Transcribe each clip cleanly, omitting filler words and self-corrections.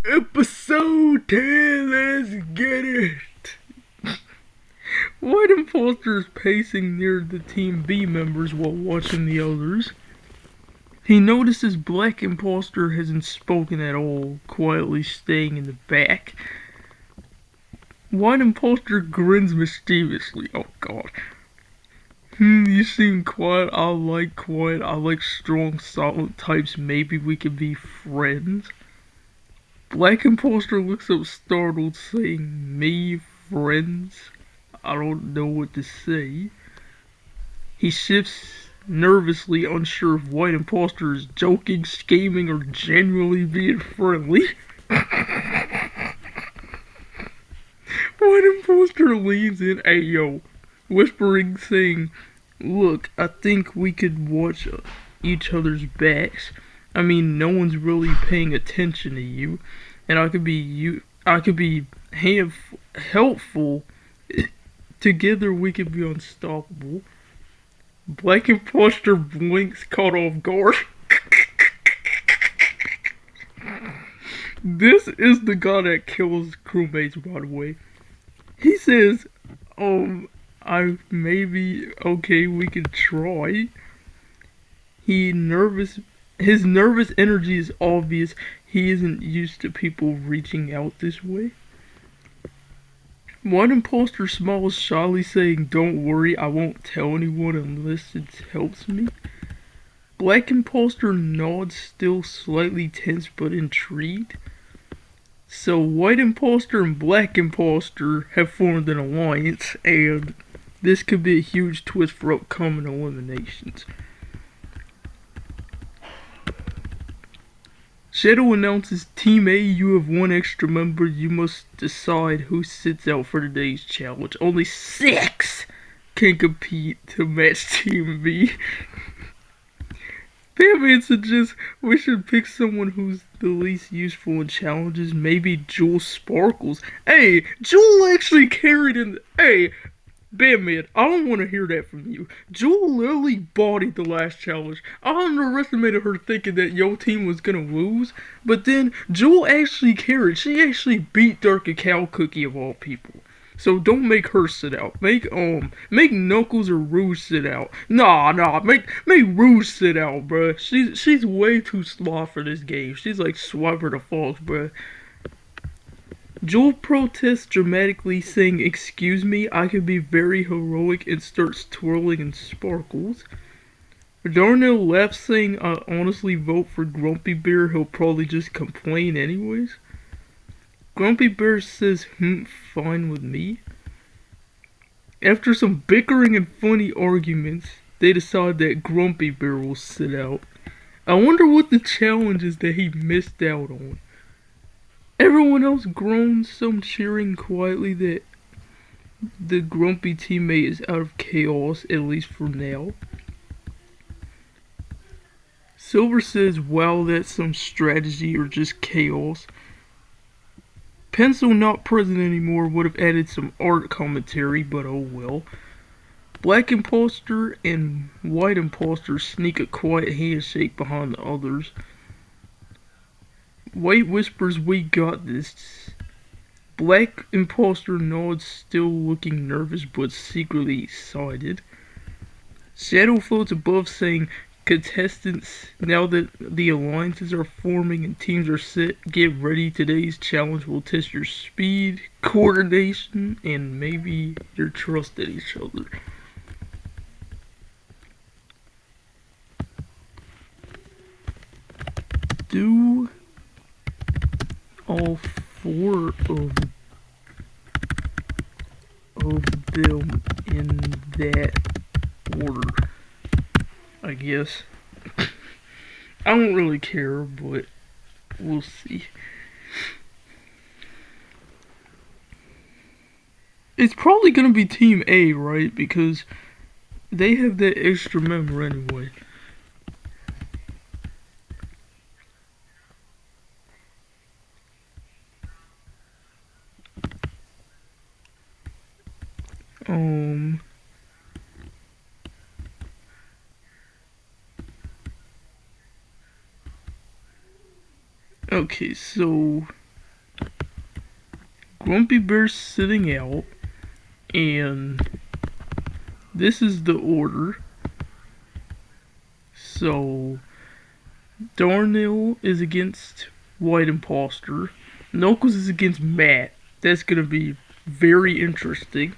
Episode 10, let's get it! White imposter is pacing near the Team B members while watching the others. He notices black imposter hasn't spoken at all, quietly staying in the back. White imposter grins mischievously. Oh god. You seem quiet. I like quiet. I like strong, solid types. Maybe we could be friends. Black imposter looks up startled, saying, "Me, friends?" I don't know what to say. He shifts nervously, unsure if white imposter is joking, scheming, or genuinely being friendly. White imposter leans in, ayo, whispering, saying, "Look, I think we could watch each other's backs. I mean, no one's really paying attention to you, and I could be helpful. Together we could be unstoppable." Black imposter blinks, caught off guard. This is the guy that kills crewmates, by the way. He says, I maybe okay, we could try. His nervous energy is obvious. He isn't used to people reaching out this way. One imposter smiles shyly, saying, "Don't worry, I won't tell anyone unless it helps me." Black imposter nods, still slightly tense but intrigued. So white imposter and black imposter have formed an alliance, and this could be a huge twist for upcoming eliminations. Shadow announces, "Team A, you have one extra member. You must decide who sits out for today's challenge. Only 6 can compete to match Team B." Batman suggests we should pick someone who's the least useful in challenges. Maybe Jewel Sparkles. Hey, Jewel actually carried in. Hey, Batman, I don't want to hear that from you. Jewel literally bodied the last challenge. I underestimated her thinking that your team was gonna lose, but then Jewel actually carried. She actually beat Dark Cacao Cookie of all people. So don't make her sit out. Make Knuckles or Rouge sit out. Nah, make Rouge sit out, bruh. She's way too slow for this game. She's like Swiper the Fox, bruh. Joel protests dramatically, saying, "Excuse me, I can be very heroic," and starts twirling in sparkles. Darnell laughs, saying, "I honestly vote for Grumpy Bear. He'll probably just complain anyways." Grumpy Bear says, fine with me." After some bickering and funny arguments, they decide that Grumpy Bear will sit out. I wonder what the challenge is that he missed out on. Everyone else groans, some cheering quietly that the grumpy teammate is out of chaos, at least for now. Silver says, "Wow, that's some strategy or just chaos." Pencil not present anymore would have added some art commentary, but oh well. Black imposter and white imposter sneak a quiet handshake behind the others. White whispers, "We got this." Black imposter nods, still looking nervous but secretly excited. Shadow floats above, saying, "Contestants, now that the alliances are forming and teams are set, get ready. Today's challenge will test your speed, coordination, and maybe your trust in each other." Do all 4 of them in that order, I guess. I don't really care, but we'll see. It's probably gonna be Team A, right? Because they have that extra member anyway. Okay, so Grumpy Bear's sitting out, and this is the order. So, Darnell is against White Imposter. Knuckles is against Matt. That's gonna be very interesting.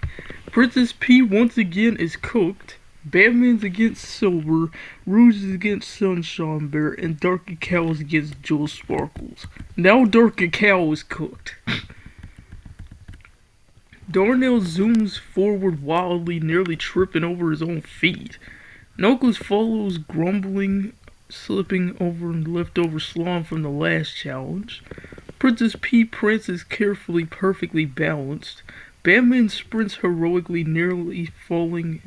Princess P once again is cooked. Batman's against Silver. Rouge is against Sunshine Bear. And Dark Cow is against Jules Sparkles. Now Dark Cow is cooked. Darnell zooms forward wildly, nearly tripping over his own feet. Knuckles follows, grumbling, slipping over leftover slime from the last challenge. Princess P prances carefully, perfectly balanced. Batman sprints heroically, nearly falling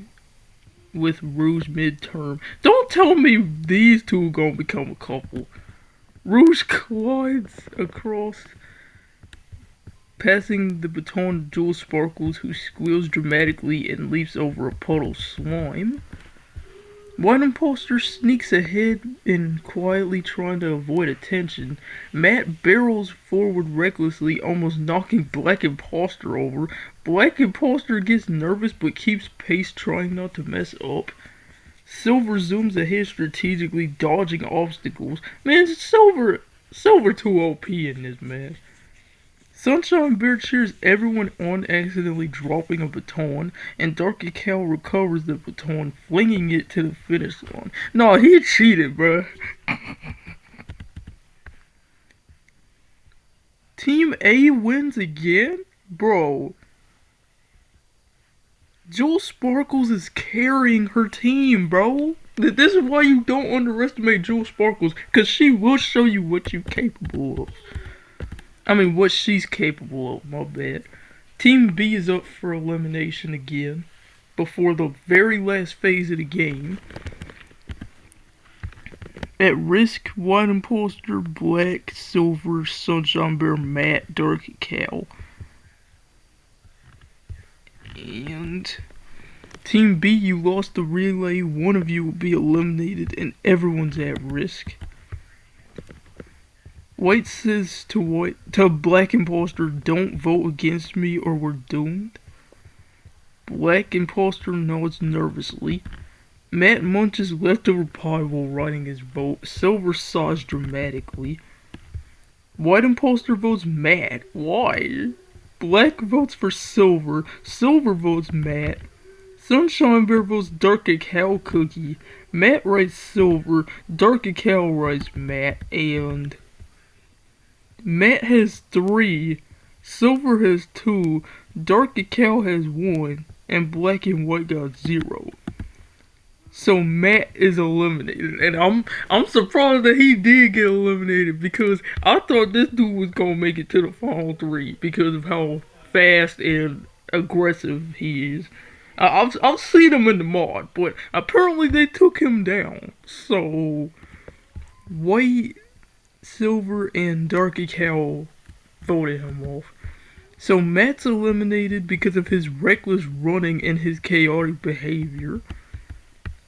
with Rouge midterm. Don't tell me these two are gonna become a couple. Rouge glides across, passing the baton to Jules Sparkles, who squeals dramatically and leaps over a puddle of slime. White Imposter sneaks ahead and quietly trying to avoid attention. Matt barrels forward recklessly, almost knocking Black Imposter over. Black Imposter gets nervous but keeps pace, trying not to mess up. Silver zooms ahead strategically, dodging obstacles. Man, Silver too OP in this, man. Sunshine Bear cheers everyone on, accidentally dropping a baton, and Dark Cow recovers the baton, flinging it to the finish line. No, he cheated, bruh. Team A wins again? Bro. Jules Sparkles is carrying her team, bro. This is why you don't underestimate Jules Sparkles, because she will show you what you're capable of. I mean, what she's capable of, my bad. Team B is up for elimination again, before the very last phase of the game. At risk, White Imposter, Black, Silver, Sunshine Bear, Matt, Dark Cow. And Team B, you lost the relay, one of you will be eliminated, and everyone's at risk. White says to Black Imposter, don't vote against me or we're doomed. Black Imposter nods nervously. Matt munches leftover pie while writing his vote. Silver sighs dramatically. White Imposter votes Matt. Why? Black votes for Silver. Silver votes Matt. Sunshine Bear votes Dark Cow Cookie. Matt writes Silver. Dark Cow writes Matt. And Matt has 3, Silver has 2, Dark Cow has 1, and Black and White got 0. So Matt is eliminated, and I'm surprised that he did get eliminated, because I thought this dude was gonna make it to the final 3 because of how fast and aggressive he is. I've seen him in the mod, but apparently they took him down. So White, Silver, and Dark Cow voted him off. So Matt's eliminated because of his reckless running and his chaotic behavior.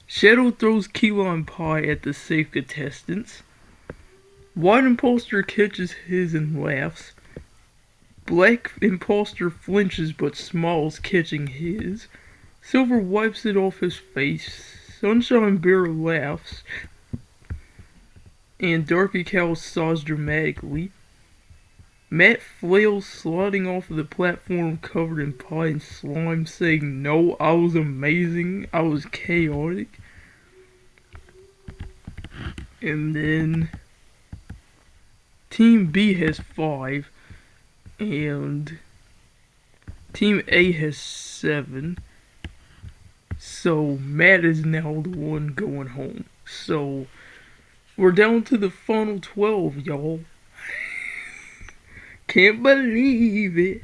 Shadow throws key lime pie at the safe contestants. White Imposter catches his and laughs. Black Imposter flinches but smiles, catching his. Silver wipes it off his face. Sunshine Bear laughs. And Dark Cow sighs dramatically. Matt flails, sliding off of the platform covered in pie and slime, saying, "No, I was amazing. I was chaotic." And then Team B has 5, and Team A has 7. So Matt is now the one going home. So we're down to the final 12, y'all. Can't believe it.